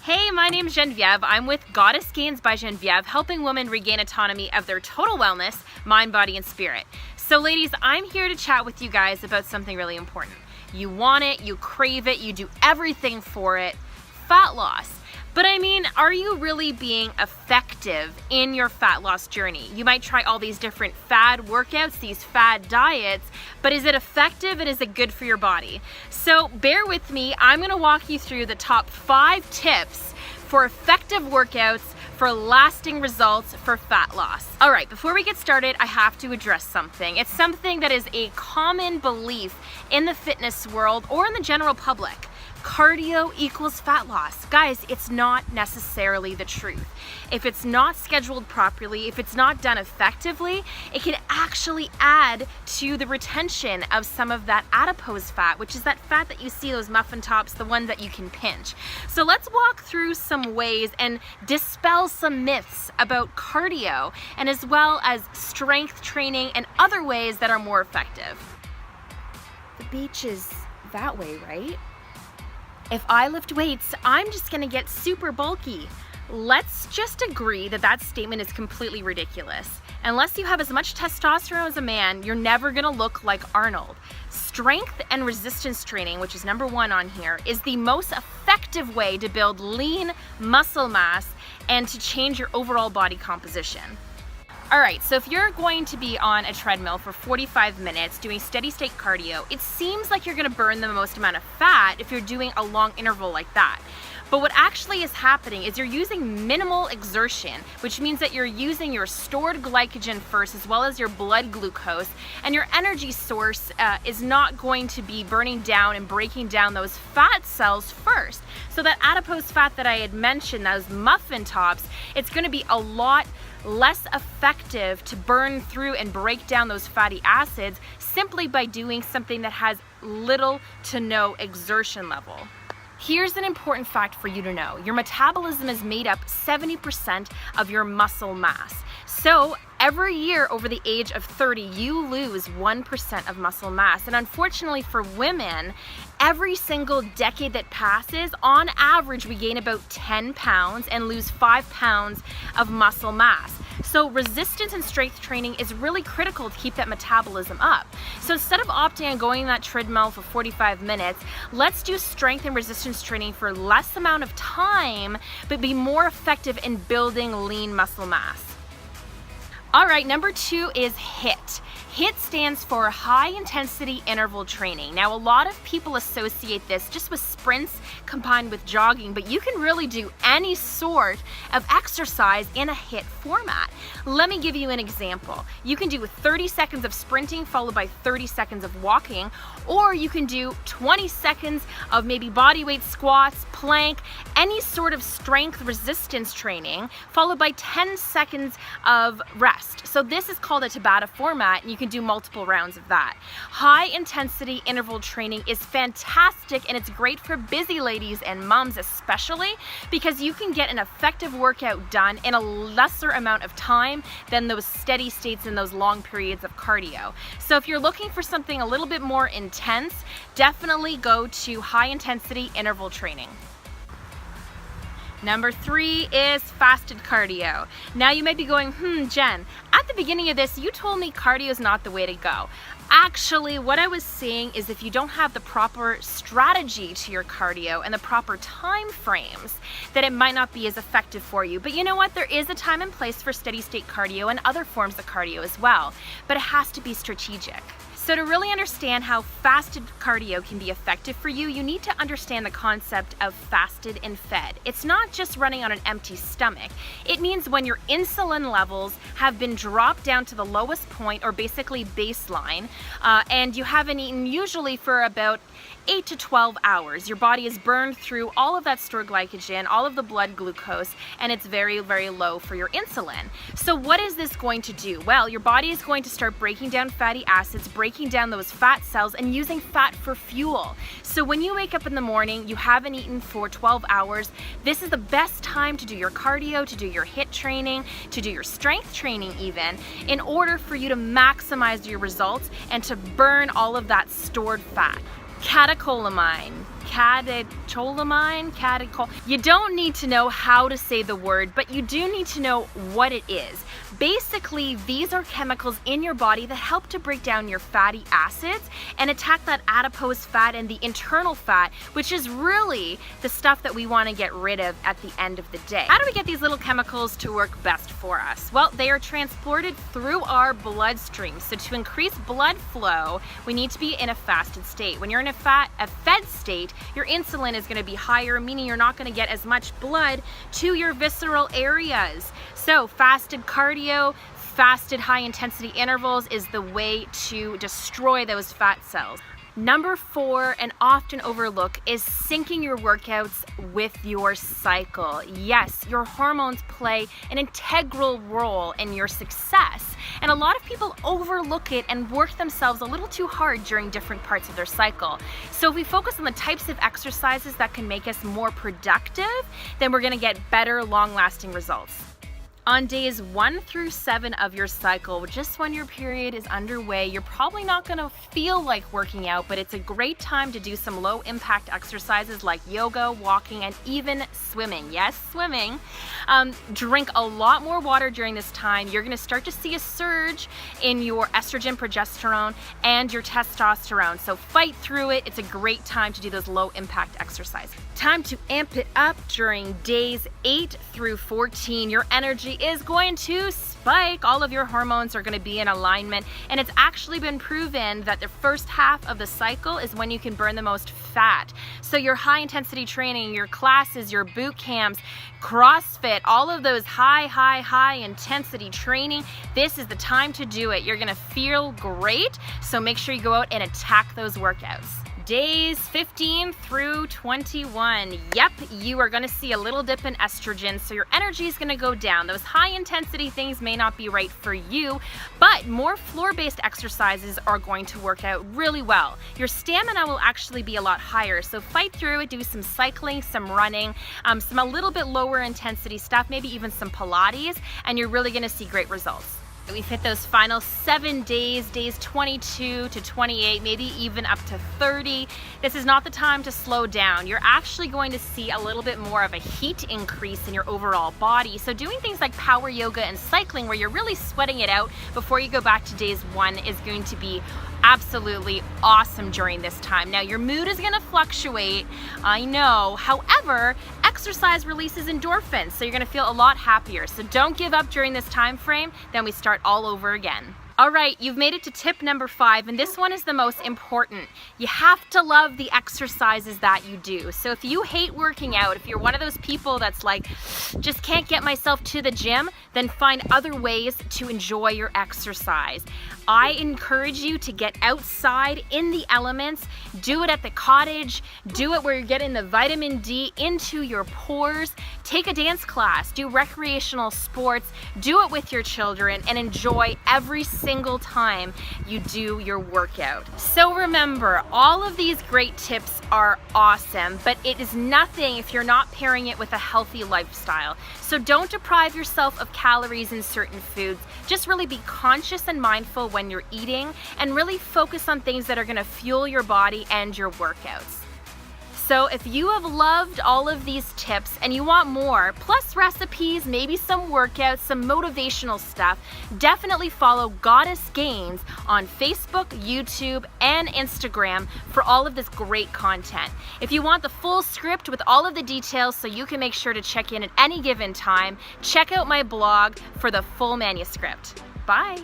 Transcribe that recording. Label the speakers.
Speaker 1: Hey, my name's Genevieve. I'm with Goddess Gains by Genevieve, helping women regain autonomy of their total wellness, mind, body, and spirit. So ladies, I'm here to chat with you guys about something really important. You want it, you crave it, you do everything for it, fat loss. But I mean, are you really being effective in your fat loss journey? You might try all these different fad workouts, these fad diets, but is it effective and is it good for your body? So bear with me, I'm gonna walk you through the top 5 tips for effective workouts for lasting results for fat loss. All right, before we get started, I have to address something. It's something that is a common belief in the fitness world or in the general public. Cardio equals fat loss. Guys, it's not necessarily the truth. If it's not scheduled properly, if it's not done effectively, it can actually add to the retention of some of that adipose fat, which is that fat that you see, those muffin tops, the one that you can pinch. So let's walk through some ways and dispel some myths about cardio, and as well as strength training and other ways that are more effective. The beach is that way, right? If I lift weights, I'm just gonna get super bulky. Let's just agree that that statement is completely ridiculous. Unless you have as much testosterone as a man, you're never gonna look like Arnold. Strength and resistance training, which is number 1 on here, is the most effective way to build lean muscle mass and to change your overall body composition. All right, so if you're going to be on a treadmill for 45 minutes doing steady state cardio, it seems like you're gonna burn the most amount of fat if you're doing a long interval like that. But what actually is happening is you're using minimal exertion, which means that you're using your stored glycogen first as well as your blood glucose, and your energy source is not going to be burning down and breaking down those fat cells first. So that adipose fat that I had mentioned, those muffin tops, it's gonna be a lot less effective to burn through and break down those fatty acids simply by doing something that has little to no exertion level. Here's an important fact for you to know. Your metabolism is made up 70% of your muscle mass. So every year over the age of 30, you lose 1% of muscle mass. And unfortunately for women, every single decade that passes, on average, we gain about 10 pounds and lose 5 pounds of muscle mass. So resistance and strength training is really critical to keep that metabolism up. So instead of opting on going on that treadmill for 45 minutes, let's do strength and resistance training for less amount of time, but be more effective in building lean muscle mass. All right, number 2 is HIIT. HIIT stands for high intensity interval training. Now, a lot of people associate this just with sprints combined with jogging, but you can really do any sort of exercise in a HIIT format. Let me give you an example. You can do 30 seconds of sprinting followed by 30 seconds of walking, or you can do 20 seconds of maybe bodyweight squats, plank, any sort of strength resistance training, followed by 10 seconds of rest. So this is called a Tabata format, and you can do multiple rounds of that. High intensity interval training is fantastic, and it's great for busy ladies and moms especially, because you can get an effective workout done in a lesser amount of time than those steady states and those long periods of cardio. So if you're looking for something a little bit more intense, definitely go to high intensity interval training. Number 3 is fasted cardio. Now you might be going, Jen, at the beginning of this, you told me cardio is not the way to go. Actually, what I was saying is if you don't have the proper strategy to your cardio and the proper time frames, that it might not be as effective for you. But you know what? There is a time and place for steady state cardio and other forms of cardio as well, but it has to be strategic. So to really understand how fasted cardio can be effective for you, you need to understand the concept of fasted and fed. It's not just running on an empty stomach. It means when your insulin levels have been dropped down to the lowest point, or basically baseline, and you haven't eaten usually for about 8 to 12 hours. Your body has burned through all of that stored glycogen, all of the blood glucose, and it's very, very low for your insulin. So what is this going to do? Well, your body is going to start breaking down fatty acids, breaking down those fat cells, and using fat for fuel. So when you wake up in the morning, you haven't eaten for 12 hours, this is the best time to do your cardio, to do your HIIT training, to do your strength training even, in order for you to maximize your results and to burn all of that stored fat. CATECHOLAMINE. You don't need to know how to say the word, but you do need to know what it is. Basically, these are chemicals in your body that help to break down your fatty acids and attack that adipose fat and the internal fat, which is really the stuff that we want to get rid of at the end of the day. How do we get these little chemicals to work best for us? Well, they are transported through our bloodstream. So to increase blood flow, we need to be in a fasted state. When you're in a fed state, your insulin is going to be higher, meaning you're not going to get as much blood to your visceral areas. So fasted cardio, fasted high intensity intervals is the way to destroy those fat cells. Number 4, and often overlooked, is syncing your workouts with your cycle. Yes, your hormones play an integral role in your success, and a lot of people overlook it and work themselves a little too hard during different parts of their cycle. So if we focus on the types of exercises that can make us more productive, then we're gonna get better, long-lasting results. On days 1 through 7 of your cycle, just when your period is underway, you're probably not going to feel like working out, but it's a great time to do some low impact exercises like yoga, walking, and even swimming. Yes, swimming. Drink a lot more water during this time. You're going to start to see a surge in your estrogen, progesterone, and your testosterone. So fight through it. It's a great time to do those low impact exercises. Time to amp it up during days 8 through 14. Your energy is going to spike. All of your hormones are going to be in alignment, and it's actually been proven that the first half of the cycle is when you can burn the most fat. So your high intensity training, your classes, your boot camps, CrossFit, all of those high intensity training, this is the time to do it. You're going to feel great, so make sure you go out and attack those workouts. Days 15 through 21. Yep, you are going to see a little dip in estrogen, so your energy is going to go down. Those high intensity things may not be right for you, but more floor-based exercises are going to work out really well. Your stamina will actually be a lot higher, so fight through it. Do some cycling, some running, some a little bit lower intensity stuff, maybe even some Pilates, and you're really going to see great results. We've hit those final 7 days, days 22 to 28, maybe even up to 30. This is not the time to slow down. You're actually going to see a little bit more of a heat increase in your overall body. So doing things like power yoga and cycling, where you're really sweating it out before you go back to days 1, is going to be absolutely awesome during this time. Now, your mood is going to fluctuate, I know. However, exercise releases endorphins, so you're going to feel a lot happier. So don't give up during this time frame. Then we start all over again. All right, you've made it to tip number 5, and this one is the most important. You have to love the exercises that you do. So if you hate working out, if you're one of those people that's like, just can't get myself to the gym, then find other ways to enjoy your exercise. I encourage you to get outside in the elements, do it at the cottage, do it where you're getting the vitamin D into your pores, take a dance class, do recreational sports, do it with your children, and enjoy every single time you do your workout. So remember, all of these great tips are awesome, but it is nothing if you're not pairing it with a healthy lifestyle. So don't deprive yourself of calories in certain foods. Just really be conscious and mindful when you're eating, and really focus on things that are going to fuel your body and your workouts. So if you have loved all of these tips and you want more, plus recipes, maybe some workouts, some motivational stuff, definitely follow Goddess Gains on Facebook, YouTube, and Instagram for all of this great content. If you want the full script with all of the details so you can make sure to check in at any given time, check out my blog for the full manuscript. Bye.